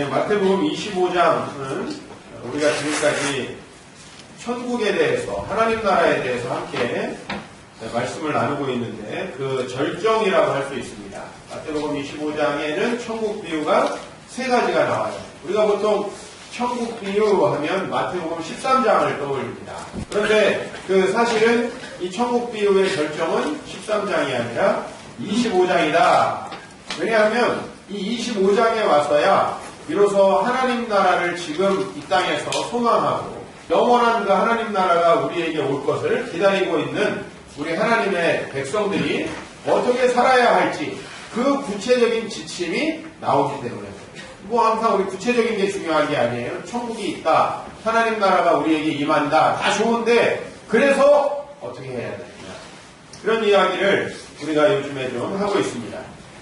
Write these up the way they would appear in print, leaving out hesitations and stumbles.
마태복음 25장은 우리가 지금까지 천국에 대해서, 하나님 나라에 대해서 함께 말씀을 나누고 있는데 그 절정이라고 할 수 있습니다. 마태복음 25장에는 천국 비유가 세 가지가 나와요. 우리가 보통 천국 비유하면 마태복음 13장을 떠올립니다. 그런데 사실은 이 천국 비유의 절정은 13장이 아니라 25장이다. 왜냐하면 이 25장에 와서야 비로소 하나님 나라를 지금 이 땅에서 소망하고 영원한 그 하나님 나라가 우리에게 올 것을 기다리고 있는 우리 하나님의 백성들이 어떻게 살아야 할지 그 구체적인 지침이 나오기 때문에 항상 우리 구체적인 게 중요한 게 아니에요. 천국이 있다. 하나님 나라가 우리에게 임한다. 다 좋은데 그래서 어떻게 해야 되느냐. 그런 이야기를 우리가 요즘에 좀 하고 있습니다.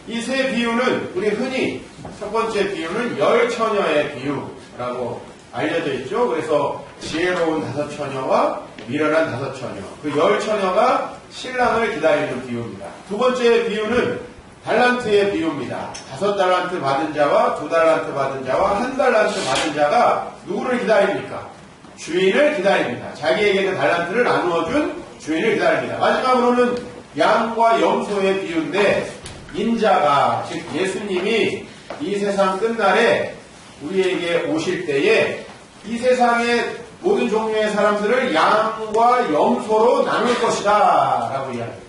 이 세 비유는 우리 흔히 첫 번째 비유는 열 처녀의 비유라고 알려져 있죠. 그래서 지혜로운 5 처녀와 미련한 5 처녀. 그 열 처녀가 신랑을 기다리는 비유입니다. 두 번째 비유는 달란트의 비유입니다. 5달란트 받은 자와 2달란트 받은 자와 1달란트 받은 자가 누구를 기다립니까? 주인을 기다립니다. 자기에게 그 달란트를 나누어준 주인을 기다립니다. 마지막으로는 양과 염소의 비유인데 인자가, 즉 예수님이 이 세상 끝날에 우리에게 오실 때에 이 세상의 모든 종류의 사람들을 양과 염소로 나눌 것이다 라고 이야기합니다.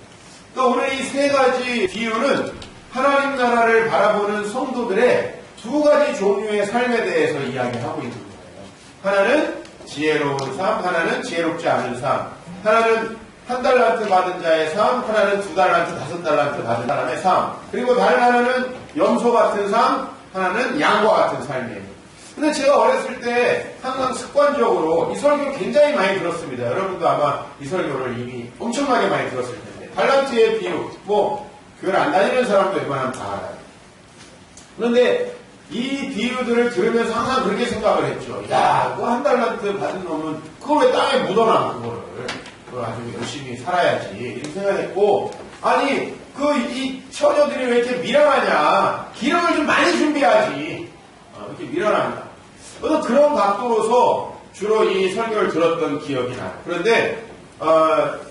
또 오늘 이 세 가지 비유는 하나님 나라를 바라보는 성도들의 두 가지 종류의 삶에 대해서 이야기하고 있는 거예요. 하나는 지혜로운 삶, 하나는 지혜롭지 않은 삶. 하나는 1달란트 받은 자의 삶, 하나는 2달란트, 5달란트 받은 사람의 삶. 그리고 다른 하나는 염소 같은 삶, 하나는 양과 같은 삶이에요. 근데 제가 어렸을 때 항상 습관적으로 이 설교를 굉장히 많이 들었습니다. 여러분도 아마 이 설교를 이미 엄청나게 많이 들었을 텐데. 달란트의 비유, 교회를 안 다니는 사람도 웬만하면 다 알아요. 그런데 이 비유들을 들으면서 항상 그렇게 생각을 했죠. 야, 그거 1달란트 받은 놈은 그걸 왜 땅에 묻어놔, 그거를. 그걸 아주 열심히 살아야지. 이렇게 생각했고, 아니, 이 처녀들이 왜 이렇게 미련하냐. 기름을 좀 많이 준비하지. 이렇게 미련합니다. 그래서 그런 각도로서 주로 이 설교를 들었던 기억이 나요. 그런데,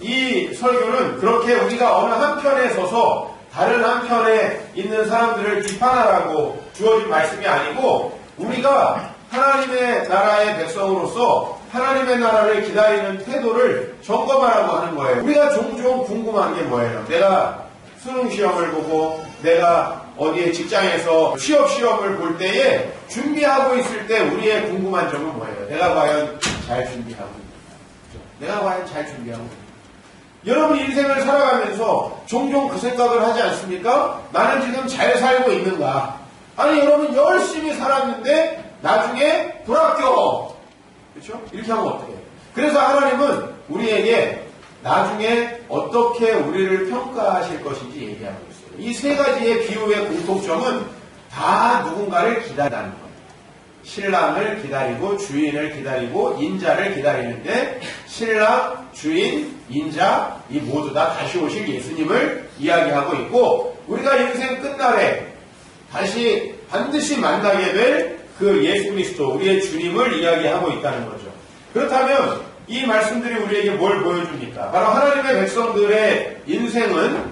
이 설교는 그렇게 우리가 어느 한편에 서서 다른 한편에 있는 사람들을 비판하라고 주어진 말씀이 아니고 우리가 하나님의 나라의 백성으로서 하나님의 나라를 기다리는 태도를 점검하라고 하는 거예요. 우리가 종종 궁금한 게 뭐예요? 내가 수능 시험을 보고 내가 어디에 직장에서 취업 시험을 볼 때에 준비하고 있을 때 우리의 궁금한 점은 뭐예요? 내가 과연 잘 준비하고 있는가? 내가 과연 잘 준비하고 있는가? 여러분 인생을 살아가면서 종종 그 생각을 하지 않습니까? 나는 지금 잘 살고 있는가? 아니 여러분 열심히 살았는데 나중에 불합격. 그렇죠? 이렇게 하면 어떻게 해요? 그래서 하나님은 우리에게 나중에 어떻게 우리를 평가하실 것인지 얘기하고 있어요. 이 세 가지의 비유의 공통점은 다 누군가를 기다린다는 거예요. 신랑을 기다리고 주인을 기다리고 인자를 기다리는데 신랑, 주인, 인자 이 모두 다 다시 오실 예수님을 이야기하고 있고 우리가 인생 끝날에 다시 반드시 만나게 될 그 예수 그리스도 우리의 주님을 이야기하고 있다는 거죠. 그렇다면 이 말씀들이 우리에게 뭘 보여줍니까? 바로 하나님의 백성들의 인생은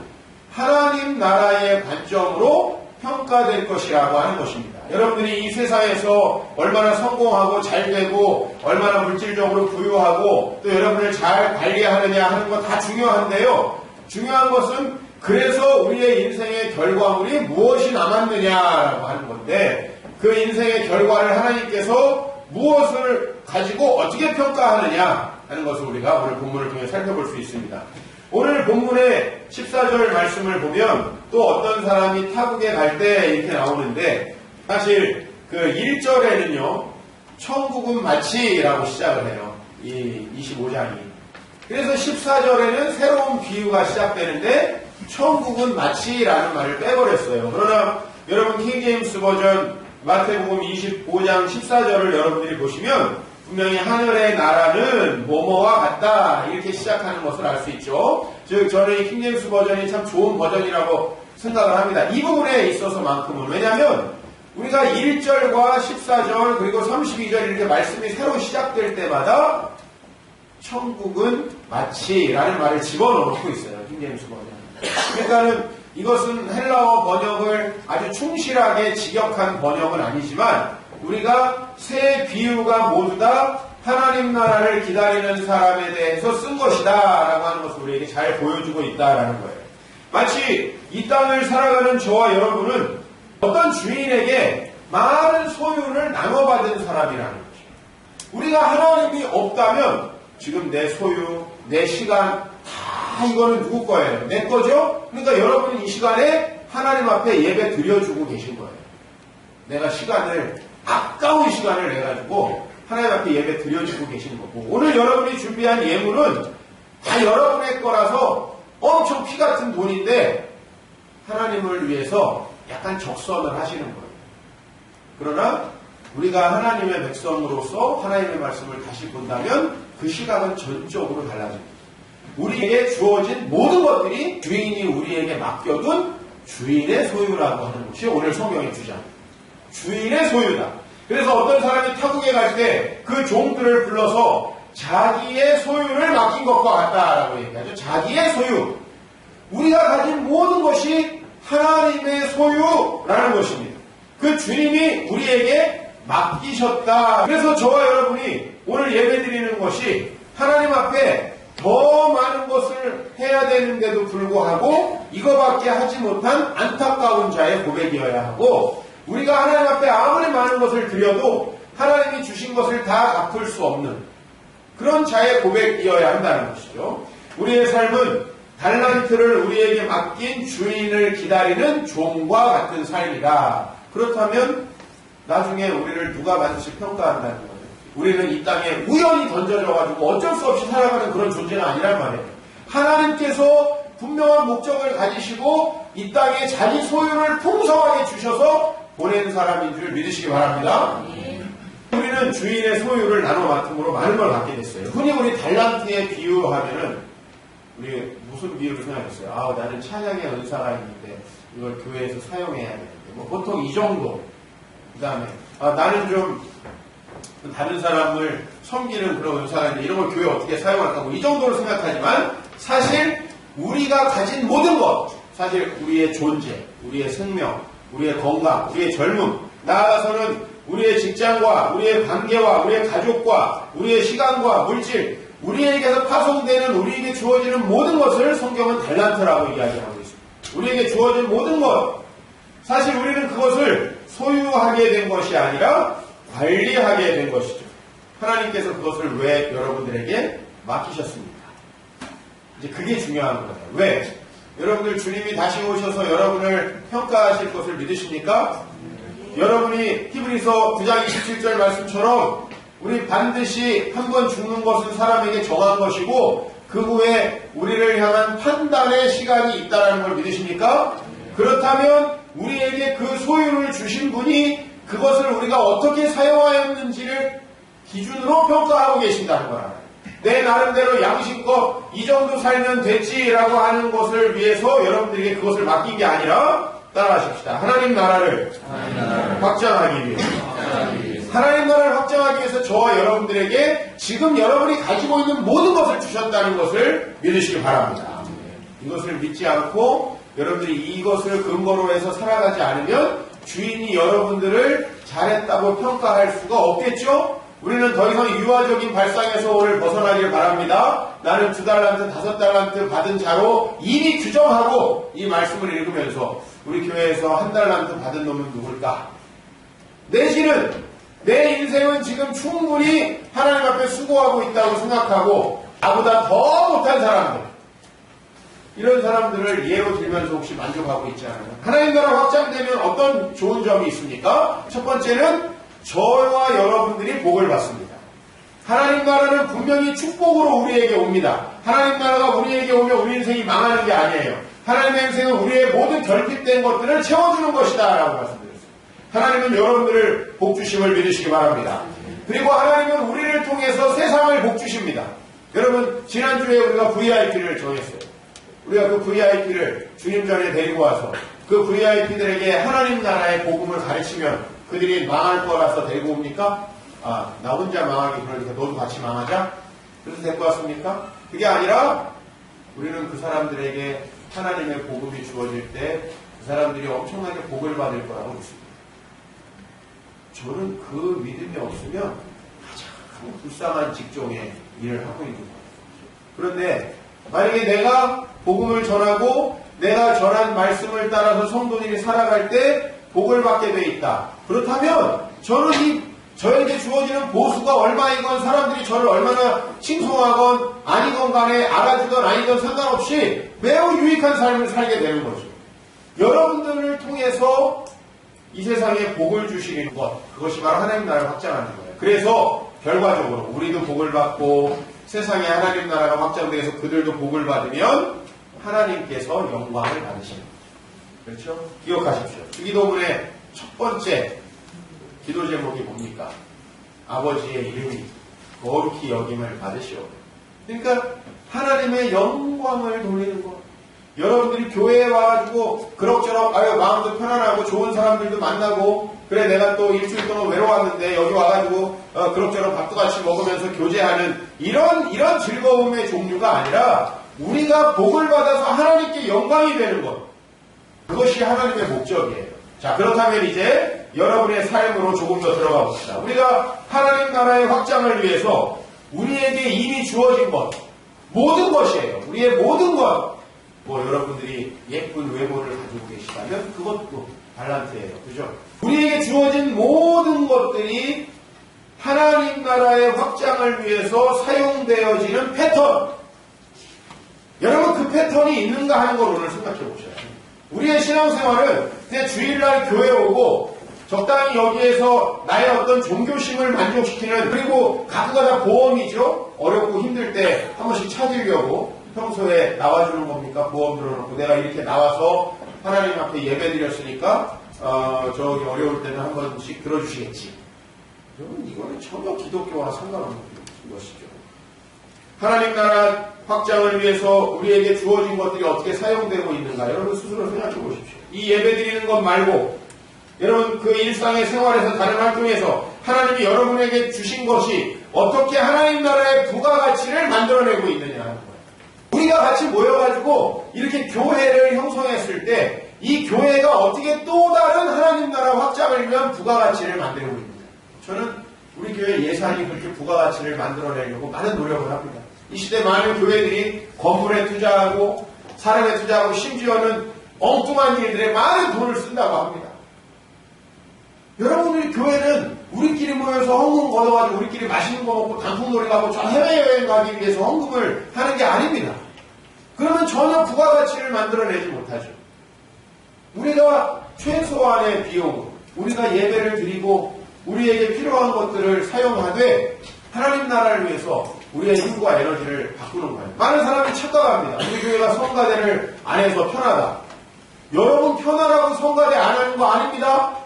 하나님 나라의 관점으로 평가될 것이라고 하는 것입니다. 여러분들이 이 세상에서 얼마나 성공하고 잘되고 얼마나 물질적으로 부유하고 또 여러분을 잘 관리하느냐 하는 건 다 중요한데요. 중요한 것은 그래서 우리의 인생의 결과물이 무엇이 남았느냐라고 하는 건데 그 인생의 결과를 하나님께서 무엇을 가지고 어떻게 평가하느냐 하는 것을 우리가 오늘 본문을 통해 살펴볼 수 있습니다. 오늘 본문의 14절 말씀을 보면 또 어떤 사람이 타국에 갈 때 이렇게 나오는데 사실 그 1절에는요 천국은 마치라고 시작을 해요. 이 25장이. 그래서 14절에는 새로운 비유가 시작되는데 천국은 마치라는 말을 빼버렸어요. 그러나 여러분 킹제임스 버전 마태복음 25장 14절을 여러분들이 보시면 분명히 하늘의 나라는 뭐뭐와 같다 이렇게 시작하는 것을 알 수 있죠. 즉 저는 이 킹제임스 버전이 참 좋은 버전이라고 생각을 합니다. 이 부분에 있어서만큼은. 왜냐하면 우리가 1절과 14절 그리고 32절 이렇게 말씀이 새로 시작될 때마다 천국은 마치라는 말을 집어넣고 있어요. 킹제임스 번역. 그러니까는 이것은 헬라어 번역을 아주 충실하게 직역한 번역은 아니지만 우리가 세 비유가 모두 다 하나님 나라를 기다리는 사람에 대해서 쓴 것이다 라고 하는 것을 우리에게 잘 보여주고 있다라는 거예요. 마치 이 땅을 살아가는 저와 여러분은 어떤 주인에게 많은 소유를 나눠받은 사람이라는 거죠. 우리가 하나님이 없다면 지금 내 소유, 내 시간 다 이거는 누구 거예요? 내 거죠? 그러니까 여러분은 이 시간에 하나님 앞에 예배 드려주고 계신 거예요. 내가 시간을 아까운 시간을 내가지고 하나님 앞에 예배 드려주고 계신 거고 오늘 여러분이 준비한 예물은 다 여러분의 거라서 엄청 피 같은 돈인데 하나님을 위해서 약간 적선을 하시는 거예요. 그러나 우리가 하나님의 백성으로서 하나님의 말씀을 다시 본다면 그 시각은 전적으로 달라집니다. 우리에게 주어진 모든 것들이 주인이 우리에게 맡겨둔 주인의 소유라고 하는 것이 오늘 성경의 주장입니다. 주인의 소유다. 그래서 어떤 사람이 타국에 갈 때 그 종들을 불러서 자기의 소유를 맡긴 것과 같다라고 얘기하죠. 자기의 소유. 우리가 가진 모든 것이 하나님의 소유라는 것입니다. 그 주님이 우리에게 맡기셨다. 그래서 저와 여러분이 오늘 예배드리는 것이 하나님 앞에 더 많은 것을 해야 되는데도 불구하고 이거밖에 하지 못한 안타까운 자의 고백이어야 하고 우리가 하나님 앞에 아무리 많은 것을 드려도 하나님이 주신 것을 다 갚을 수 없는 그런 자의 고백이어야 한다는 것이죠. 우리의 삶은 달란트를 우리에게 맡긴 주인을 기다리는 종과 같은 삶이다. 그렇다면 나중에 우리를 누가 반드시 평가한다는 거예요. 우리는 이 땅에 우연히 던져져가지고 어쩔 수 없이 살아가는 그런 존재는 아니란 말이에요. 하나님께서 분명한 목적을 가지시고 이 땅에 자기 소유를 풍성하게 주셔서 보낸 사람인 줄 믿으시기 바랍니다. 우리는 주인의 소유를 나눠 맡음으로 많은 걸 갖게 됐어요. 흔히 우리 달란트에 비유하면은 우리 무슨 비유를 생각했어요? 나는 찬양의 은사가 있는데 이걸 교회에서 사용해야 되는데 뭐 보통 이 정도. 그 다음에 나는 좀 다른 사람을 섬기는 그런 은사가 있는데 이런 걸 교회에 어떻게 사용할까 뭐 이 정도로 생각하지만 사실 우리가 가진 모든 것 사실 우리의 존재, 우리의 생명, 우리의 건강, 우리의 젊음 나아가서는 우리의 직장과 우리의 관계와 우리의 가족과 우리의 시간과 물질 우리에게서 파송되는 우리에게 주어지는 모든 것을 성경은 달란트라고 이야기하고 있습니다. 우리에게 주어진 모든 것 사실 우리는 그것을 소유하게 된 것이 아니라 관리하게 된 것이죠. 하나님께서 그것을 왜 여러분들에게 맡기셨습니까? 이제 그게 중요한 거예요. 왜? 여러분들 주님이 다시 오셔서 여러분을 평가하실 것을 믿으십니까? 여러분이 히브리서 9장 27절 말씀처럼 우리 반드시 한 번 죽는 것은 사람에게 정한 것이고 그 후에 우리를 향한 판단의 시간이 있다는 걸 믿으십니까? 그렇다면 우리에게 그 소유를 주신 분이 그것을 우리가 어떻게 사용하였는지를 기준으로 평가하고 계신다는 거라. 내 나름대로 양심껏 이 정도 살면 됐지라고 하는 것을 위해서 여러분들에게 그것을 맡긴 게 아니라 따라하십시다. 하나님 나라를 확장하기 위해서. 하나님 나라를 확장하기 위해서 저와 여러분들에게 지금 여러분이 가지고 있는 모든 것을 주셨다는 것을 믿으시기 바랍니다. 이것을 믿지 않고 여러분들이 이것을 근거로 해서 살아가지 않으면 주인이 여러분들을 잘했다고 평가할 수가 없겠죠? 우리는 더 이상 유아적인 발상에서 오늘 벗어나기를 바랍니다. 나는 2달란트, 5달란트 받은 자로 이미 규정하고 이 말씀을 읽으면서 우리 교회에서 1달란트 받은 놈은 누굴까? 내지는 내 인생은 지금 충분히 하나님 앞에 수고하고 있다고 생각하고 나보다 더 못한 사람들 이런 사람들을 예로 들면서 혹시 만족하고 있지 않아요? 하나님 나라 확장되면 어떤 좋은 점이 있습니까? 첫 번째는 저와 여러분들이 복을 받습니다. 하나님 나라는 분명히 축복으로 우리에게 옵니다. 하나님 나라가 우리에게 오면 우리 인생이 망하는 게 아니에요. 하나님의 인생은 우리의 모든 결핍된 것들을 채워주는 것이다 라고 말씀드렸어요. 하나님은 여러분들을 복주심을 믿으시기 바랍니다. 그리고 하나님은 우리를 통해서 세상을 복주십니다. 여러분 지난주에 우리가 VIP를 정했어요. 우리가 그 VIP를 주님 전에 데리고 와서 그 VIP들에게 하나님 나라의 복음을 가르치면 그들이 망할 거라서 데리고 옵니까? 아, 나 혼자 망하기 그러니까 너도 같이 망하자? 그래서 데리고 왔습니까? 그게 아니라 우리는 그 사람들에게 하나님의 복음이 주어질 때 그 사람들이 엄청나게 복을 받을 거라고 믿습니다. 저는 그 믿음이 없으면 가장 불쌍한 직종의 일을 하고 있는 거예요. 그런데 만약에 내가 복음을 전하고 내가 전한 말씀을 따라서 성도들이 살아갈 때 복을 받게 돼 있다. 그렇다면 저는 저에게 주어지는 보수가 얼마이건 사람들이 저를 얼마나 칭송하건 아니건 간에 알아주건 아니건 상관없이 매우 유익한 삶을 살게 되는 거죠. 여러분들을 통해서 이 세상에 복을 주시는 것, 그것이 바로 하나님 나라를 확장하는 거예요. 그래서 결과적으로 우리도 복을 받고 세상에 하나님 나라가 확장돼서 그들도 복을 받으면 하나님께서 영광을 받으시는 거죠. 그렇죠? 기억하십시오. 주기도문의 첫 번째 기도 제목이 뭡니까? 아버지의 이름이 거룩히 여김을 받으시오. 그러니까 하나님의 영광을 돌리는 것. 여러분들이 교회에 와가지고 그럭저럭 마음도 편안하고 좋은 사람들도 만나고 그래 내가 또 일주일 동안 외로웠는데 여기 와가지고 그럭저럭 밥도 같이 먹으면서 교제하는 이런 즐거움의 종류가 아니라 우리가 복을 받아서 하나님께 영광이 되는 것. 그것이 하나님의 목적이에요. 자, 그렇다면 이제 여러분의 삶으로 조금 더 들어가 봅시다. 우리가 하나님 나라의 확장을 위해서 우리에게 이미 주어진 것, 모든 것이에요. 우리의 모든 것. 여러분들이 예쁜 외모를 가지고 계시다면 그것도 달란트예요. 그죠? 우리에게 주어진 모든 것들이 하나님 나라의 확장을 위해서 사용되어지는 패턴. 여러분 그 패턴이 있는가 하는 걸 오늘 생각해 보셔야 돼요. 우리의 신앙생활은 그냥 주일날 교회 오고 적당히 여기에서 나의 어떤 종교심을 만족시키는 그리고 각구가 다 보험이죠. 어렵고 힘들 때 한 번씩 찾으려고 평소에 나와주는 겁니까? 보험 들어놓고 내가 이렇게 나와서 하나님 앞에 예배 드렸으니까 저기 어려울 때는 한 번씩 들어주시겠지. 여러분 이거는 전혀 기독교와 상관없는 것이죠. 하나님 나라 확장을 위해서 우리에게 주어진 것들이 어떻게 사용되고 있는가 여러분 스스로 생각해 보십시오. 이 예배 드리는 것 말고 여러분 그 일상의 생활에서 다른 활동에서 하나님이 여러분에게 주신 것이 어떻게 하나님 나라의 부가가치를 만들어내고 있느냐 하는 거예요. 우리가 같이 모여가지고 이렇게 교회를 형성했을 때 이 교회가 어떻게 또 다른 하나님 나라 확장을 위한 부가가치를 만들고 있느냐. 저는 우리 교회 예산이 그렇게 부가가치를 만들어내려고 많은 노력을 합니다. 이 시대 많은 교회들이 건물에 투자하고 사람에 투자하고 심지어는 엉뚱한 일들에 많은 돈을 쓴다고 합니다. 여러분들이 교회는 우리끼리 모여서 헌금 걷어가지고 우리끼리 맛있는 거 먹고 단풍놀이 가고 저 해외여행 가기 위해서 헌금을 하는 게 아닙니다. 그러면 전혀 부가가치를 만들어내지 못하죠. 우리가 최소한의 비용, 우리가 예배를 드리고 우리에게 필요한 것들을 사용하되 하나님 나라를 위해서 우리의 힘과 에너지를 바꾸는 거예요. 많은 사람이 착각합니다. 우리 교회가 성가대를 안 해서 편하다. 여러분 편하라고 성가대 안 하는 거 아닙니다.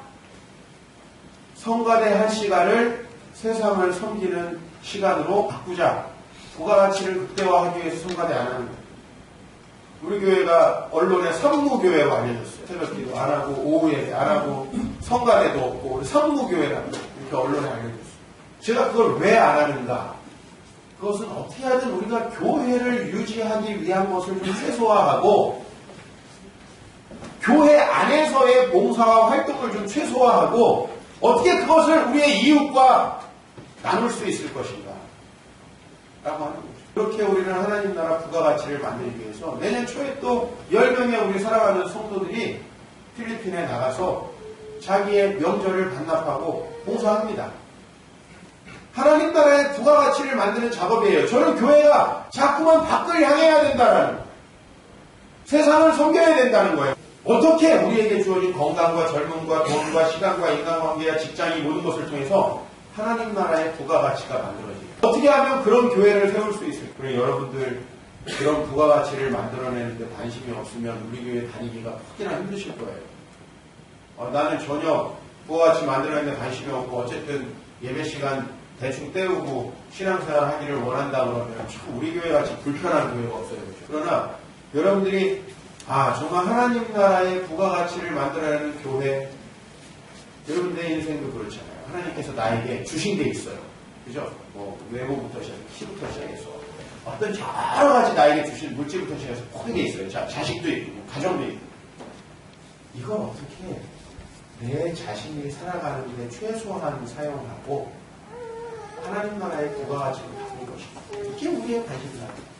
성가대 한 시간을 세상을 섬기는 시간으로 바꾸자. 부가가치를 극대화하기 위해서 성가대 안 하는 거예요. 우리 교회가 언론에 산무교회로 알려졌어요. 새벽기도 안 하고 오후 예배 안 하고 성가대도 없고 산무교회라고 이렇게 언론에 알려졌어요. 제가 그걸 왜 안 하는가? 그것은 어떻게 하든 우리가 교회를 유지하기 위한 것을 좀 최소화하고 교회 안에서의 봉사와 활동을 좀 최소화하고 어떻게 그것을 우리의 이웃과 나눌 수 있을 것인가? 라고 하는 거죠. 그렇게 우리는 하나님 나라 부가가치를 만들기 위해서 내년 초에 또 10명의 우리 사랑하는 성도들이 필리핀에 나가서 자기의 명절을 반납하고 봉사합니다. 하나님 나라의 부가가치를 만드는 작업이에요. 저는 교회가 자꾸만 밖을 향해야 된다는 세상을 섬겨야 된다는 거예요. 어떻게 우리에게 주어진 건강과 젊음과 돈과 시간과 인간관계와 직장이 모든 것을 통해서 하나님 나라의 부가가치가 만들어지죠. 어떻게 하면 그런 교회를 세울 수 있을까요? 그리고 여러분들 그런 부가가치를 만들어내는데 관심이 없으면 우리 교회 다니기가 혹이나 힘드실 거예요. 나는 전혀 부가가치 만들어내는데 관심이 없고 어쨌든 예배 시간 대충 때우고 신앙생활 하기를 원한다 그러면 참 우리 교회 같이 불편한 교회가 없어요. 그러나 여러분들이 정말 하나님 나라의 부가가치를 만들어내는 교회, 여러분들의 인생도 그렇잖아요. 하나님께서 나에게 주신 게 있어요. 그죠? 뭐 외모부터 시작해서 키부터 시작해서 어떤 여러 가지 나에게 주신 물질부터 시작해서 모든 게 있어요. 자식도 있고 가정도 있고. 이걸 어떻게 내 자신이 살아가는데 최소한 사용하고 하나님 나라의 부가가치를 받는 것인가? 이게 우리의 관심사예요.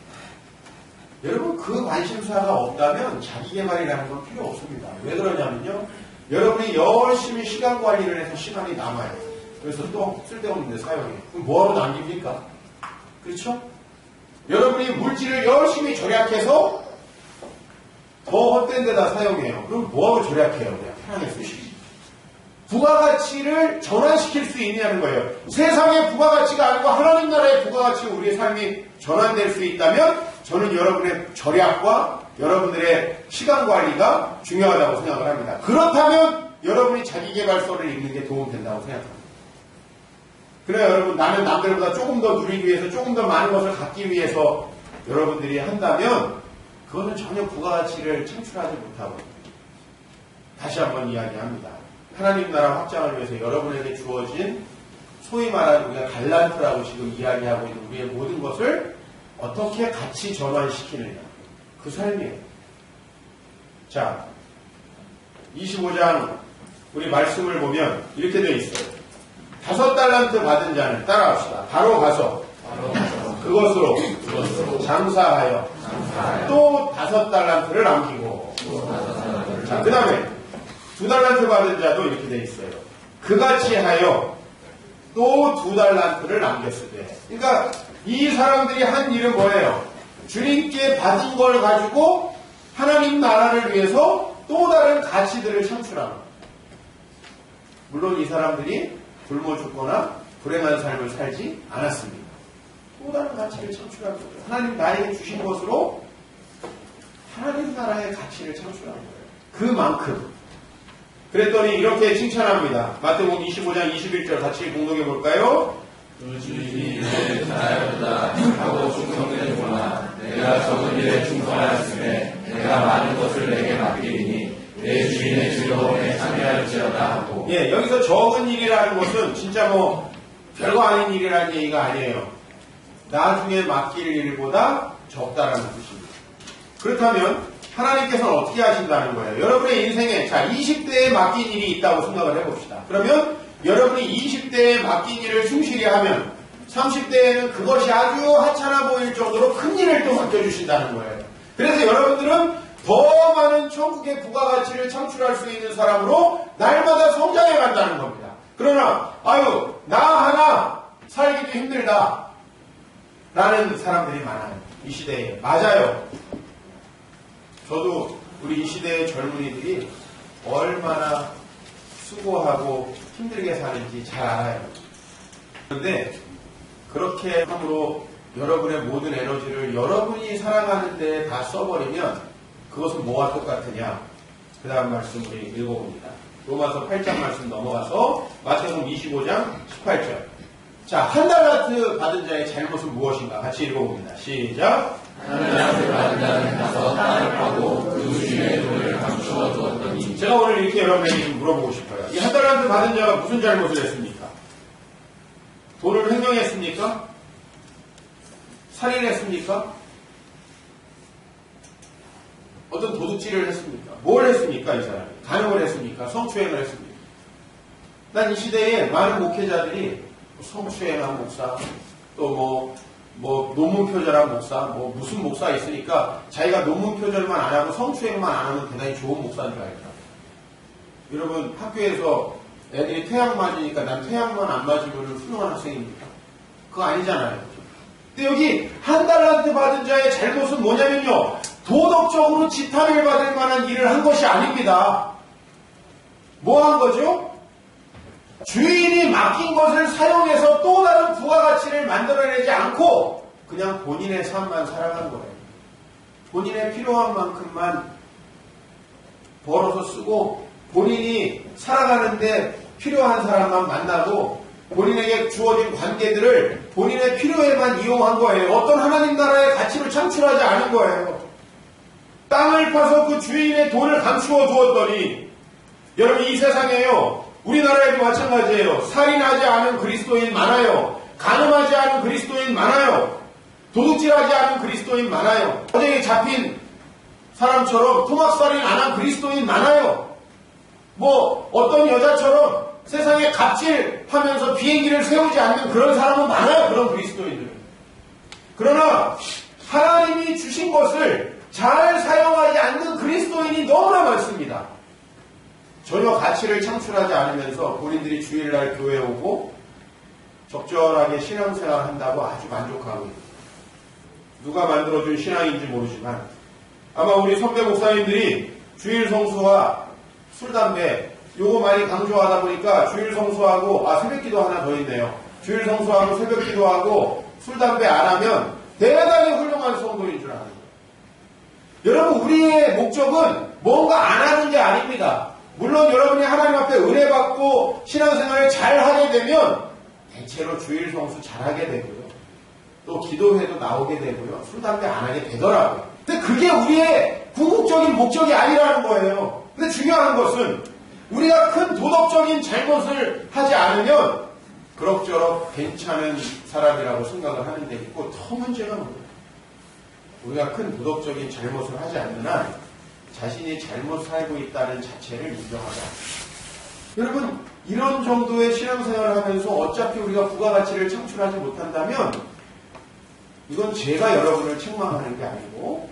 여러분, 그 관심사가 없다면 자기개발이라는 건 필요 없습니다. 왜 그러냐면요, 여러분이 열심히 시간 관리를 해서 시간이 남아요. 그래서 또 쓸데없는 데 사용해요. 그럼 뭐하러 남깁니까? 그렇죠? 여러분이 물질을 열심히 절약해서 더 헛된 데다 사용해요. 그럼 뭐하러 절약해요? 그냥 편하게 쓰시지. 부가가치를 전환시킬 수 있냐는 거예요. 세상의 부가가치가 아니고 하나님 나라의 부가가치로 우리의 삶이 전환될 수 있다면 저는 여러분의 절약과 여러분들의 시간 관리가 중요하다고 생각을 합니다. 그렇다면 여러분이 자기개발서를 읽는 게 도움된다고 생각합니다. 그래요, 여러분. 나는 남들보다 조금 더 누리기 위해서 조금 더 많은 것을 갖기 위해서 여러분들이 한다면 그거는 전혀 부가가치를 창출하지 못하고, 다시 한번 이야기합니다. 하나님 나라 확장을 위해서 여러분에게 주어진 소위 말하는 우리가 달란트라고 지금 이야기하고 있는 우리의 모든 것을 어떻게 가치 전환시키느냐, 그 삶이에요. 자, 25장 우리 말씀을 보면 이렇게 되어 있어요. 5달란트 받은 자는, 따라합시다. 바로 가서 그것으로 장사하여 또 5달란트를 남기고, 자, 그 다음에 2달란트 받은 자도 이렇게 되어 있어요. 그같이 하여 또 2달란트를 남겼을 때. 그러니까 이 사람들이 한 일은 뭐예요? 주님께 받은 걸 가지고 하나님 나라를 위해서 또 다른 가치들을 창출하는 거예요. 물론 이 사람들이 굶어 죽거나 불행한 삶을 살지 않았습니다. 또 다른 가치를 창출하는 거예요. 하나님 나에게 주신 것으로 하나님 나라의 가치를 창출하는 거예요. 그만큼. 그랬더니 이렇게 칭찬합니다. 마태복음 25장 21절 같이 공독해 볼까요? 그 주인이 내 잘하였다 하고 충성되는구나. 내가 적은 일에 충성하였으며 내가 많은 것을 내게 맡기리니 내 주인의 즐거움에 참여할지어다 하고. 예, 여기서 적은 일이라는 것은 진짜 뭐 별거 아닌 일이라는 얘기가 아니에요. 나중에 맡길 일보다 적다라는 뜻입니다. 그렇다면 하나님께서는 어떻게 하신다는 거예요? 여러분의 인생에 20대에 맡긴 일이 있다고 생각을 해봅시다. 그러면 여러분이 20대에 맡긴 일을 충실히 하면 30대에는 그것이 아주 하찮아 보일 정도로 큰 일을 또 맡겨주신다는 거예요. 그래서 여러분들은 더 많은 천국의 부가가치를 창출할 수 있는 사람으로 날마다 성장해 간다는 겁니다. 그러나 나 하나 살기도 힘들다 라는 사람들이 많아요. 이 시대에. 맞아요. 저도 우리 이 시대의 젊은이들이 얼마나 수고하고 힘들게 사는지 잘 알아요. 그런데 그렇게 함으로 여러분의 모든 에너지를 여러분이 살아가는 데 다 써버리면 그것은 뭐와 똑같으냐? 그 다음 말씀 우리 읽어봅니다. 로마서 8장 말씀 넘어가서 마태복음 25장 18절. 자, 한 달란트 받은 자의 잘못은 무엇인가? 같이 읽어봅니다. 시작. 한 달란트 받은 자는 가서 땅을 파고 그 주인의 돈을 감추어 두었더니. 제가 오늘 이렇게 여러분에게 좀 물어보고 싶어요. 이 한 달란트 받은 자가 무슨 잘못을 했습니까? 돈을 횡령했습니까? 살인했습니까? 어떤 도둑질을 했습니까? 뭘 했습니까? 이 사람이 간음을 했습니까? 성추행을 했습니까? 난 이 시대에 많은 목회자들이 성추행한 목사, 또 논문 표절한 목사, 무슨 목사 있으니까 자기가 논문 표절만 안 하고 성추행만 안 하면 대단히 좋은 목사인 줄 알더라고요. 여러분, 학교에서 애들이 태양 맞으니까 난 태양만 안 맞으면 훌륭한 학생입니까? 그거 아니잖아요. 근데 여기 한 달란트 받은 자의 잘못은 뭐냐면요, 도덕적으로 지탄을 받을 만한 일을 한 것이 아닙니다. 뭐 한 거죠? 주인이 맡긴 것을 사용해서 또 다른 부가가치를 만들어내지 않고 그냥 본인의 삶만 살아간 거예요. 본인의 필요한 만큼만 벌어서 쓰고 본인이 살아가는데 필요한 사람만 만나고 본인에게 주어진 관계들을 본인의 필요에만 이용한 거예요. 어떤 하나님 나라의 가치를 창출하지 않은 거예요. 땅을 파서 그 주인의 돈을 감추어 두었더니, 여러분 이 세상에요, 우리나라에도 마찬가지예요. 살인하지 않은 그리스도인 많아요. 간음하지 않은 그리스도인 많아요. 도둑질하지 않은 그리스도인 많아요. 어제 잡힌 사람처럼 토막살인 안 한 그리스도인 많아요. 뭐 어떤 여자처럼 세상에 갑질하면서 비행기를 세우지 않는 그런 사람은 많아요. 그런 그리스도인들은. 그러나 하나님이 주신 것을 잘 사용하지 않는 그리스도인이 너무나 많습니다. 전혀 가치를 창출하지 않으면서 본인들이 주일날 교회에 오고 적절하게 신앙생활을 한다고 아주 만족하고 있습니다. 누가 만들어준 신앙인지 모르지만 아마 우리 선배 목사님들이 주일 성수와 술, 담배 요거 많이 강조하다 보니까 주일 성수하고 새벽 기도 하나 더 있네요. 주일 성수하고 새벽 기도하고 술, 담배 안 하면 대단히 훌륭한 성도인 줄 아는 거예요. 여러분 우리의 목적은 뭔가 안 하는 게 아닙니다. 물론 여러분이 하나님 앞에 은혜 받고 신앙생활을 잘 하게 되면 대체로 주일 성수 잘하게 되고요. 또 기도회도 나오게 되고요. 술, 담배 안 하게 되더라고요. 근데 그게 우리의 궁극적인 목적이 아니라는 거예요. 근데 중요한 것은 우리가 큰 도덕적인 잘못을 하지 않으면 그럭저럭 괜찮은 사람이라고 생각을 하는 데 있고, 더 문제가 뭐예요? 우리가 큰 도덕적인 잘못을 하지 않는 한 자신이 잘못 살고 있다는 자체를 인정하지 않습니다. 여러분 이런 정도의 신앙생활을 하면서 어차피 우리가 부가가치를 창출하지 못한다면 이건 제가 여러분을 책망하는 게 아니고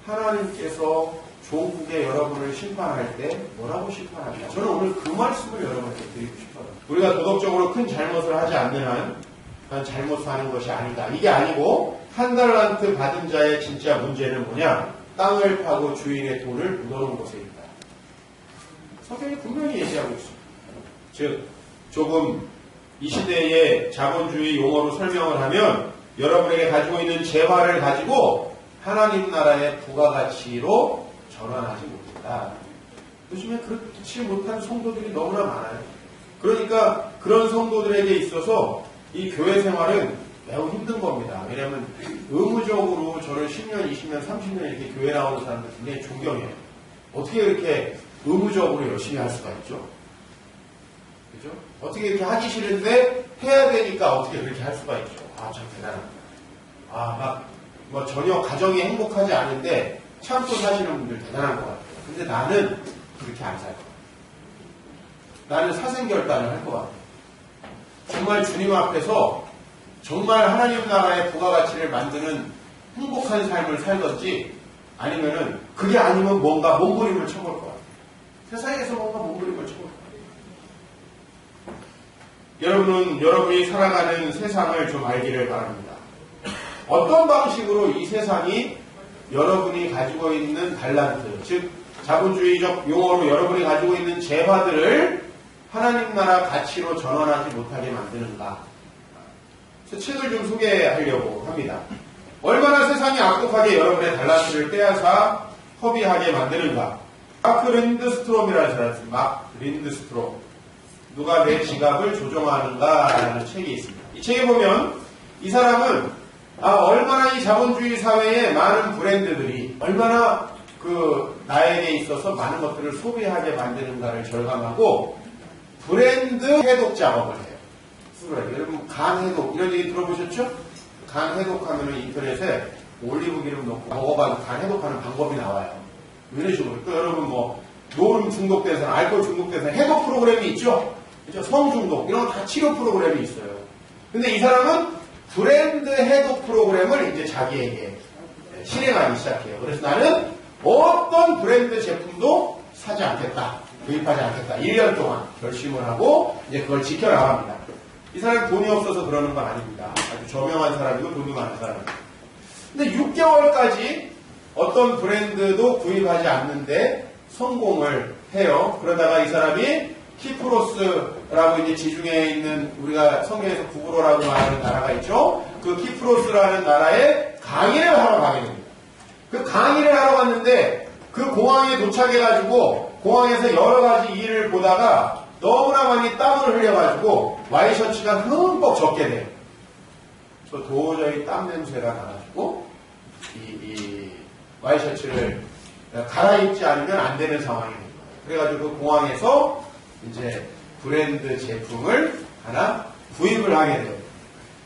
하나님께서 조국에 여러분을 심판할 때 뭐라고 심판하냐. 저는 오늘 그 말씀을 여러분께 드리고 싶어요. 우리가 도덕적으로 큰 잘못을 하지 않는 한 난 잘못 사는 것이 아니다. 이게 아니고 한 달란트 받은 자의 진짜 문제는 뭐냐. 땅을 파고 주인의 돈을 묻어놓은 것에 있다. 성경이 분명히 얘기하고 있습니다. 즉 조금 이 시대의 자본주의 용어로 설명을 하면 여러분에게 가지고 있는 재화를 가지고 하나님 나라의 부가가치로 전환하지 못한다. 요즘에 그렇지 못한 성도들이 너무나 많아요. 그러니까 그런 성도들에게 있어서 이 교회 생활은 매우 힘든 겁니다. 왜냐하면 의무적으로 저는 10년, 20년, 30년 이렇게 교회 나오는 사람들 굉장히 존경해요. 어떻게 이렇게 의무적으로 열심히 할 수가 있죠? 그죠? 어떻게 이렇게 하기 싫은데 해야 되니까 어떻게 그렇게 할 수가 있죠? 참 대단합니다. 뭐 전혀 가정이 행복하지 않은데 참고 사시는 분들 대단한 것 같아요. 근데 나는 그렇게 안 살 것 같아요. 나는 사생결단을 할 것 같아요. 정말 주님 앞에서 정말 하나님 나라의 부가가치를 만드는 행복한 삶을 살든지 아니면은 그게 아니면 뭔가 몸부림을 쳐볼 것 같아요. 세상에서 뭔가 몸부림을 쳐볼 것 같아요. 여러분이 살아가는 세상을 좀 알기를 바랍니다. 어떤 방식으로 이 세상이 여러분이 가지고 있는 달란트, 즉 자본주의적 용어로 여러분이 가지고 있는 재화들을 하나님 나라 가치로 전환하지 못하게 만드는가. 그래서 책을 좀 소개하려고 합니다. 얼마나 세상이 악독하게 여러분의 달란트를 빼앗아 허비하게 만드는가. 마크 린드스트롬이라는 사람이 있습니다. 마크 린드스트롬. 누가 내 지갑을 조종하는가라는 책이 있습니다. 이 책에 보면 이 사람은 얼마나 이 자본주의 사회에 많은 브랜드들이 얼마나 나에게 있어서 많은 것들을 소비하게 만드는가를 절감하고 브랜드 해독 작업을 해요. 여러분 간 해독 이런 얘기 들어보셨죠? 간 해독하면 인터넷에 올리브 기름 넣고 먹어봐도 간 해독하는 방법이 나와요. 이런 식으로. 또 여러분 노름 중독된 사람, 알코올 중독된 사람 해독 프로그램이 있죠? 그렇죠? 성중독 이런 거 다 치료 프로그램이 있어요. 근데 이 사람은 브랜드 해독 프로그램을 이제 자기에게 실행하기 시작해요. 그래서 나는 어떤 브랜드 제품도 사지 않겠다. 구입하지 않겠다. 1년 동안 결심을 하고 이제 그걸 지켜나갑니다. 이 사람이 돈이 없어서 그러는 건 아닙니다. 아주 저명한 사람이고 돈이 많은 사람입니다. 근데 6개월까지 어떤 브랜드도 구입하지 않는데 성공을 해요. 그러다가 이 사람이 키프로스라고 이제 지중해에 있는 우리가 성경에서 구브로라고 말하는 나라가 있죠. 그 키프로스라는 나라에 강의를 하러 가게 됩니다. 그 강의를 하러 갔는데 그 공항에 도착해가지고 공항에서 여러 가지 일을 보다가 너무나 많이 땀을 흘려가지고 와이셔츠가 흠뻑 젖게 돼요. 그래서 도저히 땀 냄새가 나가지고 이 와이셔츠를 갈아입지 않으면 안 되는 상황이 된 거예요. 그래가지고 그 공항에서 이제 브랜드 제품을 하나 구입을 하게 돼요.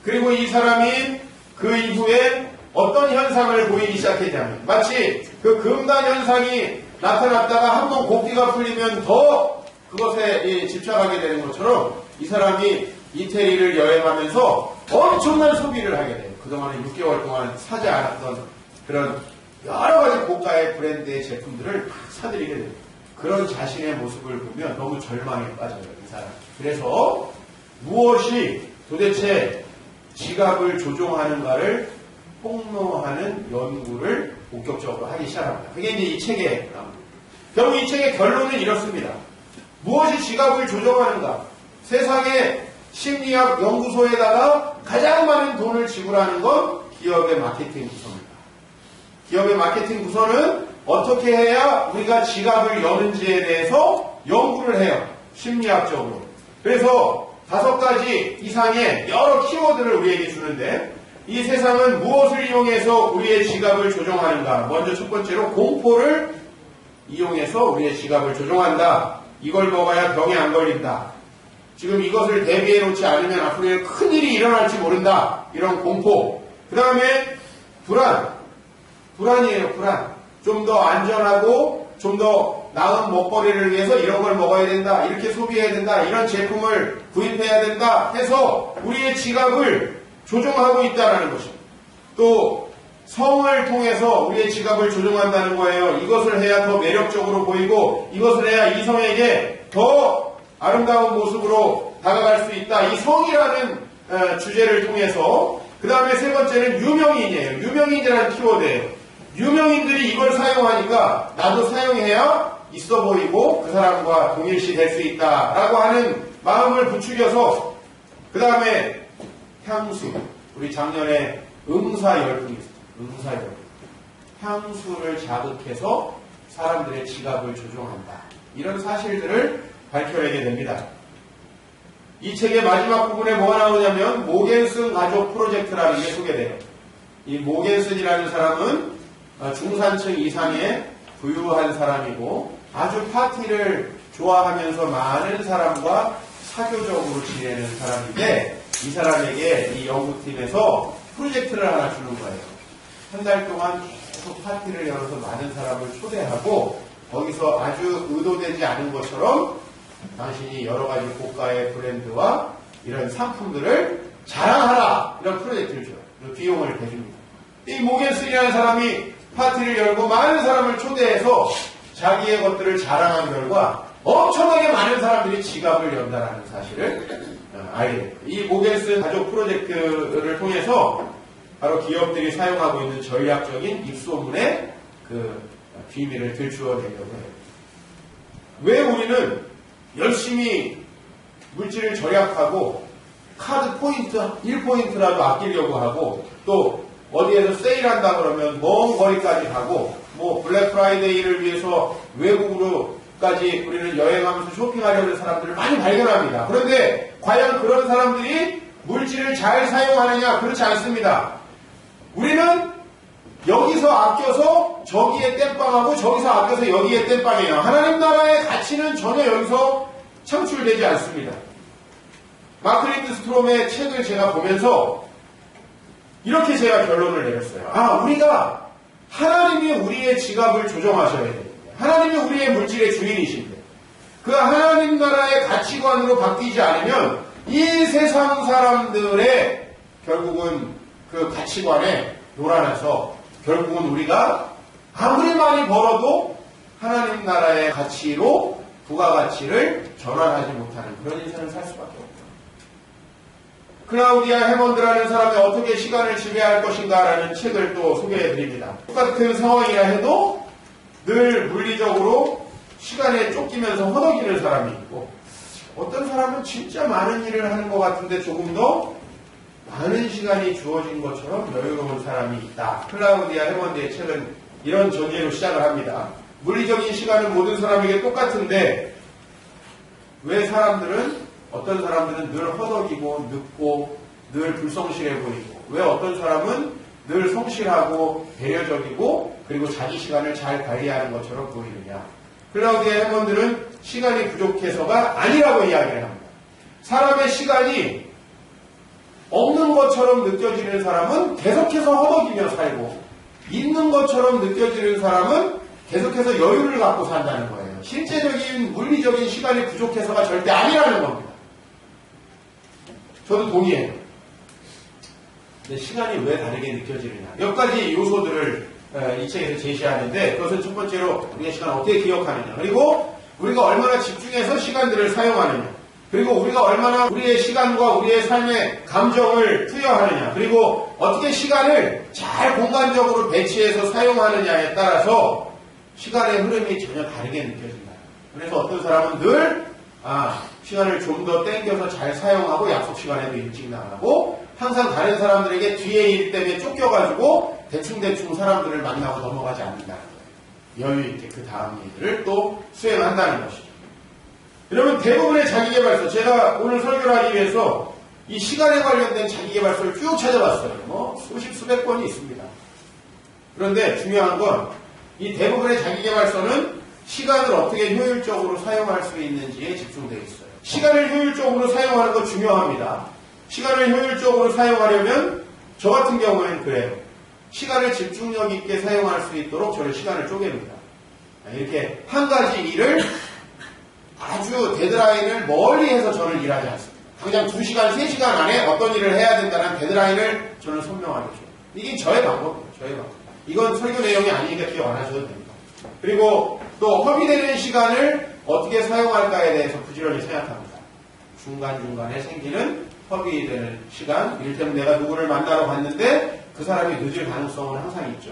그리고 이 사람이 그 이후에 어떤 현상을 보이기 시작했냐면 마치 그 금단 현상이 나타났다가 한번 고삐가 풀리면 더 그것에 집착하게 되는 것처럼 이 사람이 이태리를 여행하면서 엄청난 소비를 하게 돼요. 그동안에 6개월 동안 사지 않았던 그런 여러 가지 고가의 브랜드의 제품들을 다 사들이게 돼요. 그런 자신의 모습을 보면 너무 절망에 빠져요, 이 사람. 그래서 무엇이 도대체 지갑을 조종하는가를 폭로하는 연구를 본격적으로 하기 시작합니다. 그게 이제 이 책에 나옵니다. 결국 이 책의 결론은 이렇습니다. 무엇이 지갑을 조종하는가? 세상의 심리학 연구소에다가 가장 많은 돈을 지불하는 건 기업의 마케팅 부서입니다. 기업의 마케팅 부서는 어떻게 해야 우리가 지갑을 여는지에 대해서 연구를 해요. 심리학적으로. 그래서 5가지 이상의 여러 키워드를 우리에게 주는데 이 세상은 무엇을 이용해서 우리의 지갑을 조종하는가? 먼저 첫 번째로 공포를 이용해서 우리의 지갑을 조종한다. 이걸 먹어야 병에 안 걸린다. 지금 이것을 대비해 놓지 않으면 앞으로 큰일이 일어날지 모른다. 이런 공포. 그 다음에 불안이에요. 불안. 좀 더 안전하고 좀 더 나은 먹거리를 위해서 이런 걸 먹어야 된다. 이렇게 소비해야 된다. 이런 제품을 구입해야 된다. 해서 우리의 지갑을 조종하고 있다는 것입니다. 또 성을 통해서 우리의 지갑을 조종한다는 거예요. 이것을 해야 더 매력적으로 보이고 이것을 해야 이성에게 더 아름다운 모습으로 다가갈 수 있다. 이 성이라는 주제를 통해서 그 다음에 세 번째는 유명인이에요. 유명인이라는 키워드예요. 유명인들이 이걸 사용하니까 나도 사용해야 있어 보이고 그 사람과 동일시 될 수 있다라고 하는 마음을 부추겨서 그 다음에 향수. 우리 작년에 음사 열풍이 있었죠. 음사 열풍. 향수를 자극해서 사람들의 지갑을 조종한다. 이런 사실들을 밝혀내게 됩니다. 이 책의 마지막 부분에 뭐가 나오냐면 모겐슨 가족 프로젝트라는 게 소개돼요. 이 모겐슨이라는 사람은 중산층 이상의 부유한 사람이고 아주 파티를 좋아하면서 많은 사람과 사교적으로 지내는 사람인데 이 사람에게 이 연구팀에서 프로젝트를 하나 주는 거예요. 한 달 동안 계속 파티를 열어서 많은 사람을 초대하고 거기서 아주 의도되지 않은 것처럼 당신이 여러 가지 고가의 브랜드와 이런 상품들을 자랑하라. 이런 프로젝트를 줘요. 비용을 대줍니다. 이 모겐슨이라는 사람이 파티를 열고 많은 사람을 초대해서 자기의 것들을 자랑한 결과 엄청나게 많은 사람들이 지갑을 연다라는 사실을 알게 됩니다. 이 모겐슨 가족 프로젝트를 통해서 바로 기업들이 사용하고 있는 전략적인 입소문의 그 비밀을 들추어내려고 해요. 왜 우리는 열심히 물질을 절약하고 카드 포인트 1포인트라도 아끼려고 하고 또 어디에서 세일한다 그러면 먼 거리까지 가고 뭐 블랙 프라이데이를 위해서 외국으로까지 우리는 여행하면서 쇼핑하려는 사람들을 많이 발견합니다. 그런데 과연 그런 사람들이 물질을 잘 사용하느냐? 그렇지 않습니다. 우리는 여기서 아껴서 저기에 땜빵하고 저기서 아껴서 여기에 땜빵해요. 하나님 나라의 가치는 전혀 여기서 창출되지 않습니다. 마크 리드 스트롬의 책을 제가 보면서 이렇게 제가 결론을 내렸어요. 우리가 하나님이 우리의 지갑을 조정하셔야 됩니다. 하나님이 우리의 물질의 주인이신데 그 하나님 나라의 가치관으로 바뀌지 않으면 이 세상 사람들의 결국은 그 가치관에 놀아나서 결국은 우리가 아무리 많이 벌어도 하나님 나라의 가치로 부가가치를 전환하지 못하는 그런 인생을 살 수밖에 없다. 클라우디아 해먼드라는 사람이 어떻게 시간을 지배할 것인가라는 책을 또 소개해드립니다. 똑같은 상황이라 해도 늘 물리적으로 시간에 쫓기면서 허덕이는 사람이 있고 어떤 사람은 진짜 많은 일을 하는 것 같은데 조금 더 많은 시간이 주어진 것처럼 여유로운 사람이 있다. 클라우디아 해먼드의 책은 이런 전제로 시작을 합니다. 물리적인 시간은 모든 사람에게 똑같은데 왜 어떤 사람들은 늘 허덕이고 늦고 늘 불성실해 보이고 왜 어떤 사람은 늘 성실하고 배려적이고 그리고 자기 시간을 잘 관리하는 것처럼 보이느냐. 클라우디아 회원들은 시간이 부족해서가 아니라고 이야기를 합니다. 사람의 시간이 없는 것처럼 느껴지는 사람은 계속해서 허덕이며 살고 있는 것처럼 느껴지는 사람은 계속해서 여유를 갖고 산다는 거예요. 실제적인 물리적인 시간이 부족해서가 절대 아니라는 겁니다. 저도 동의해요. 근데 시간이 왜 다르게 느껴지느냐. 몇 가지 요소들을 이 책에서 제시하는데 그것은 첫 번째로 우리가 시간을 어떻게 기억하느냐. 그리고 우리가 얼마나 집중해서 시간들을 사용하느냐. 그리고 우리가 얼마나 우리의 시간과 우리의 삶의 감정을 투여하느냐. 그리고 어떻게 시간을 잘 공간적으로 배치해서 사용하느냐에 따라서 시간의 흐름이 전혀 다르게 느껴진다. 그래서 어떤 사람은 늘 시간을 좀 더 땡겨서 잘 사용하고 약속 시간에도 일찍 나가고 항상 다른 사람들에게 뒤에 일 때문에 쫓겨가지고 대충대충 사람들을 만나고 넘어가지 않는다는 거예요. 여유있게 그 다음 일들을 또 수행한다는 것이죠. 여러분 대부분의 자기계발서, 제가 오늘 설교를 하기 위해서 이 시간에 관련된 자기계발서를 쭉 찾아봤어요. 수십 수백 권이 있습니다. 그런데 중요한 건 이 대부분의 자기계발서는 시간을 어떻게 효율적으로 사용할 수 있는지에 집중되어 있어요. 시간을 효율적으로 사용하는 거 중요합니다. 시간을 효율적으로 사용하려면 저 같은 경우에는 그래요. 시간을 집중력 있게 사용할 수 있도록 저는 시간을 쪼갭니다. 이렇게 한 가지 일을 아주 데드라인을 멀리 해서 저는 일하지 않습니다. 당장 2시간, 3시간 안에 어떤 일을 해야 된다는 데드라인을 저는 선명하게 줘요. 이게 저의 방법이에요. 저의 방법. 이건 설교 내용이 아니니까 기억 안 하셔도 됩니다. 그리고 또 허비되는 시간을 어떻게 사용할까에 대해서 부지런히 생각합니다. 중간중간에 생기는 허비되는 시간, 이를테면 내가 누구를 만나러 갔는데 그 사람이 늦을 가능성은 항상 있죠.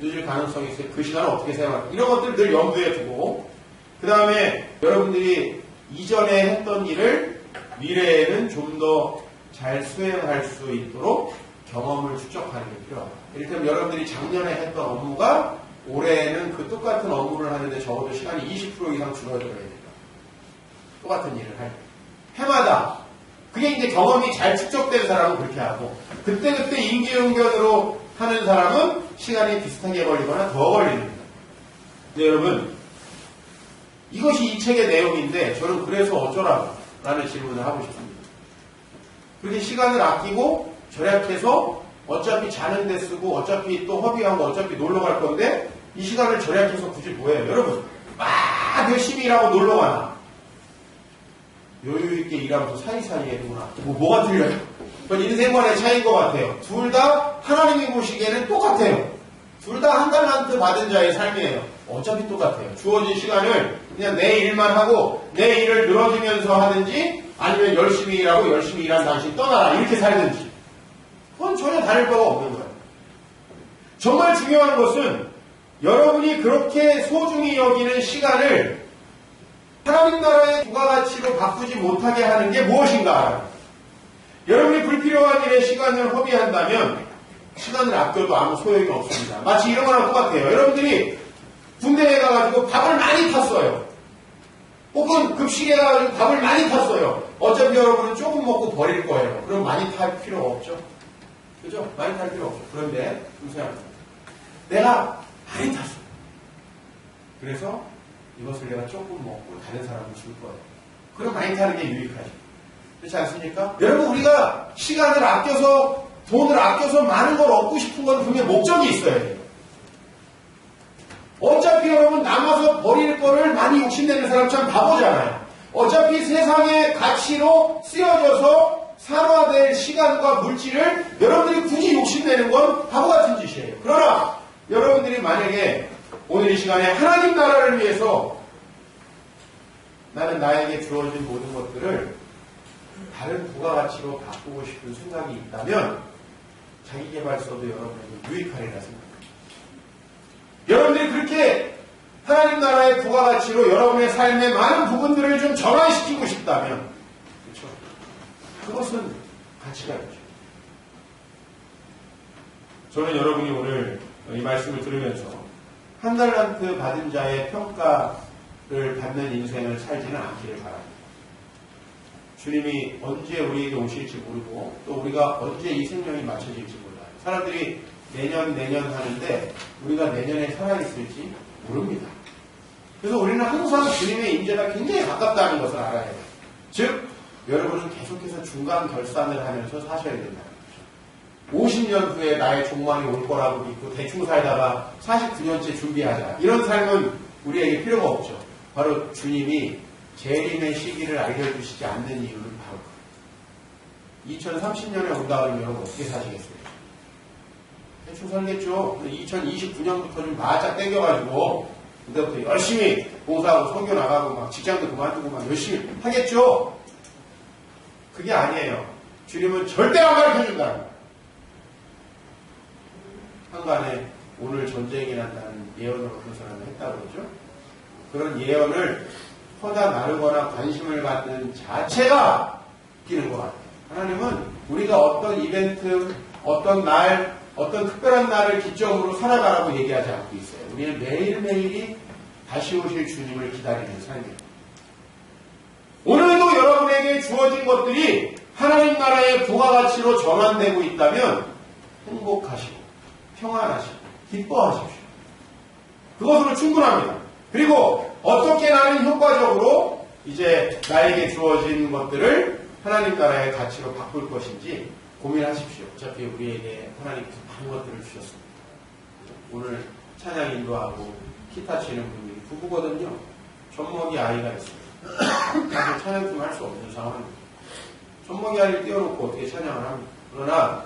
늦을 가능성이 있어요. 그 시간을 어떻게 사용할까. 이런 것들 늘 염두에 두고 그 다음에 여러분들이 이전에 했던 일을 미래에는 좀 더 잘 수행할 수 있도록 경험을 축적하는 게 필요합니다. 이를테면 여러분들이 작년에 했던 업무가 올해는 그 똑같은 업무를 하는데 적어도 시간이 20% 이상 줄어들어야 됩니다. 똑같은 일을 할 때. 해마다. 그게 이제 경험이 잘 축적된 사람은 그렇게 하고 그때그때 임기응변으로 하는 사람은 시간이 비슷하게 걸리거나 더 걸립니다. 근데 여러분 이것이 이 책의 내용인데 저는 그래서 어쩌라고 라는 질문을 하고 싶습니다. 그렇게 시간을 아끼고 절약해서 어차피 자는 데 쓰고 어차피 또 허비하고 어차피 놀러 갈 건데 이 시간을 절약해서 굳이 뭐해요? 여러분 막 열심히 일하고 놀러 가나 여유있게 일하면서 사이사이에 누구나 뭐가 틀려요? 그건 인생관의 차이인 것 같아요. 둘 다 하나님이 보시기에는 똑같아요. 둘 다 한 달란트 받은 자의 삶이에요. 어차피 똑같아요. 주어진 시간을 그냥 내 일만 하고 내 일을 늘어지면서 하든지 아니면 열심히 일하고 열심히 일한 당신 떠나라 이렇게 살든지 그건 전혀 다를 바가 없는 거예요. 정말 중요한 것은 여러분이 그렇게 소중히 여기는 시간을 하나님 나라의 부가가치로 바꾸지 못하게 하는 게 무엇인가? 여러분이 불필요한 일에 시간을 허비한다면 시간을 아껴도 아무 소용이 없습니다. 마치 이런 거랑 똑같아요. 여러분들이 군대에 가가지고 밥을 많이 탔어요. 혹은 급식에 가가지고 밥을 많이 탔어요. 어차피 여러분은 조금 먹고 버릴 거예요. 그럼 많이 탈 필요 없죠. 그죠? 많이 탈 필요 없죠. 그런데 좀 생각합니다. 내가 많이 탔어. 그래서 이것을 내가 조금 먹고 다른 사람을 줄 거예요. 그럼 많이 타는 게 유익하죠. 그렇지 않습니까? 여러분 우리가 시간을 아껴서 돈을 아껴서 많은 걸 얻고 싶은 건 분명히 목적이 있어야 돼요. 어차피 여러분 남아서 버릴 거를 많이 욕심내는 사람 참 바보잖아요. 어차피 세상의 가치로 쓰여져서 산화될 시간과 물질을 여러분들이 굳이 욕심내는 건 바보 같은 짓이에요. 그러나 여러분들이 만약에 오늘 이 시간에 하나님 나라를 위해서 나는 나에게 주어진 모든 것들을 다른 부가가치로 바꾸고 싶은 생각이 있다면 자기계발서도 여러분에게 유익하리라 생각합니다. 여러분들이 그렇게 하나님 나라의 부가가치로 여러분의 삶의 많은 부분들을 좀 전환시키고 싶다면 그렇죠? 그것은 가치가 있죠. 저는 여러분이 오늘 이 말씀을 들으면서 한 달란트 받은 자의 평가를 받는 인생을 살지는 않기를 바랍니다. 주님이 언제 우리에게 오실지 모르고 또 우리가 언제 이 생명이 맞춰질지 몰라요. 사람들이 내년 하는데 우리가 내년에 살아있을지 모릅니다. 그래서 우리는 항상 주님의 임재가 굉장히 가깝다는 것을 알아야 돼요. 즉 여러분은 계속해서 중간 결산을 하면서 사셔야 된다는 거죠. 50년 후에 나의 종말이 올 거라고 믿고 대충 살다가 49년째 준비하자. 이런 삶은 우리에게 필요가 없죠. 바로 주님이 재림의 시기를 알려주시지 않는 이유는 바로 그래요. 2030년에 온다 그러면 여러분 어떻게 사시겠어요? 대충 살겠죠. 2029년부터 좀 바짝 땡겨가지고 그때부터 열심히 봉사하고 선교 나가고 막 직장도 그만두고 막 열심히 하겠죠. 그게 아니에요. 주님은 절대 안 가르쳐준다는 거예요. 한간에 오늘 전쟁이 난다는 예언을 어떤 사람이 했다고 그러죠. 그런 예언을 퍼다 나르거나 관심을 갖는 자체가 웃기는 것 같아요. 하나님은 우리가 어떤 이벤트, 어떤 날, 어떤 특별한 날을 기점으로 살아가라고 얘기하지 않고 있어요. 우리는 매일매일이 다시 오실 주님을 기다리는 삶입니다. 오늘도 여러분에게 주어진 것들이 하나님 나라의 부가가치로 전환되고 있다면 행복하시고 평안하시고 기뻐하십시오. 그것으로 충분합니다. 그리고 어떻게 나는 효과적으로 이제 나에게 주어진 것들을 하나님 나라의 가치로 바꿀 것인지 고민하십시오. 어차피 우리에게 하나님께서 많은 것들을 주셨습니다. 오늘 찬양 인도하고 기타 치는 분들이 부부거든요. 젖먹이 아이가 있어요. 사실 찬양 좀 할 수 없는 상황입니다. 젖먹이 아이를 띄워놓고 어떻게 찬양을 합니까? 그러나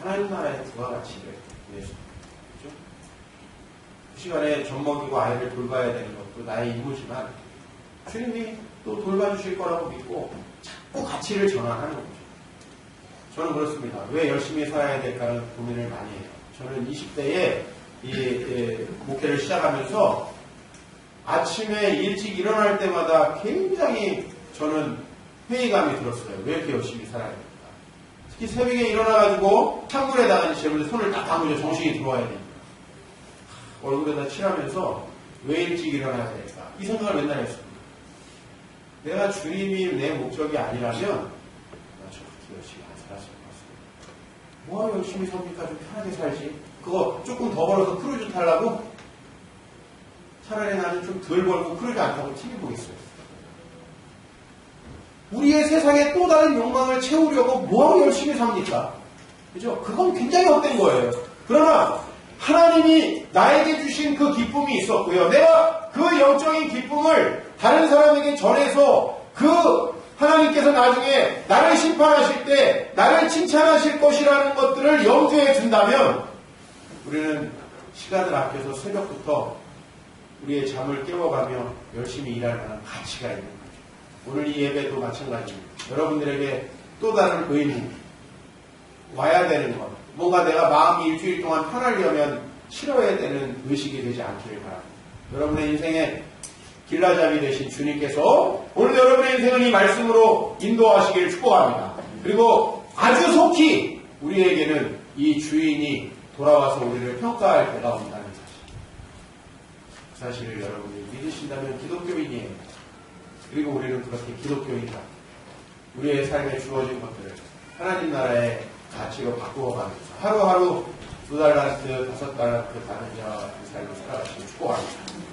하나님 나라의 부가가치를 위해서 그렇죠? 그 시간에 젖먹이고 아이를 돌봐야 되는 것도 나의 임무지만 주님이 또 돌봐주실 거라고 믿고 자꾸 가치를 전환하는 거죠. 저는 그렇습니다. 왜 열심히 살아야 될까는 고민을 많이 해요. 저는 20대에 이 목회를 시작하면서 아침에 일찍 일어날 때마다 굉장히 저는 회의감이 들었어요. 왜 이렇게 열심히 살아야 될까? 특히 새벽에 일어나가지고 창문에다가 제물 손을 딱 담으려 정신이 들어와야 되니까 얼굴에다 칠하면서 왜 일찍 일어나야 될까? 이 생각을 맨날 했습니다. 내가 주님이 내 목적이 아니라면 나 저렇게 열심히 안 살았을 것 같습니다. 뭐하러 열심히 삽니까? 좀 편하게 살지. 그거 조금 더 벌어서 크루즈 타려고? 차라리 나는 좀 덜 벌고 크루즈 안 타고 TV 보겠어요. 우리의 세상에 또 다른 욕망을 채우려고 뭐하러 열심히 삽니까? 그죠? 그건 굉장히 헛된 거예요. 그러나 하나님이 나에게 주신 그 기쁨이 있었고요. 내가 그 영적인 기쁨을 다른 사람에게 전해서 그 하나님께서 나중에 나를 심판하실 때 나를 칭찬하실 것이라는 것들을 염두에 둔다면 우리는 시간을 아껴서 새벽부터 우리의 잠을 깨워가며 열심히 일할 만한 가치가 있는 거죠. 오늘 이 예배도 마찬가지입니다. 여러분들에게 또 다른 의무, 와야 되는 것, 뭔가 내가 마음이 일주일 동안 편하려면 치러야 되는 의식이 되지 않기를 바랍니다. 여러분의 인생에 길라잡이 되신 주님께서 오늘 여러분의 인생을 이 말씀으로 인도하시기를 축복합니다. 그리고 아주 속히 우리에게는 이 주인이 돌아와서 우리를 평가할 때가 온다는 사실. 그 사실을 여러분이 믿으신다면 기독교인이에요. 그리고 우리는 그렇게 기독교인이다. 우리의 삶에 주어진 것들을 하나님 나라의 가치로 바꾸어가면서 하루하루 2달란트, 5달란트 다른 자와 같은 삶을 살아가시는 축복합니다.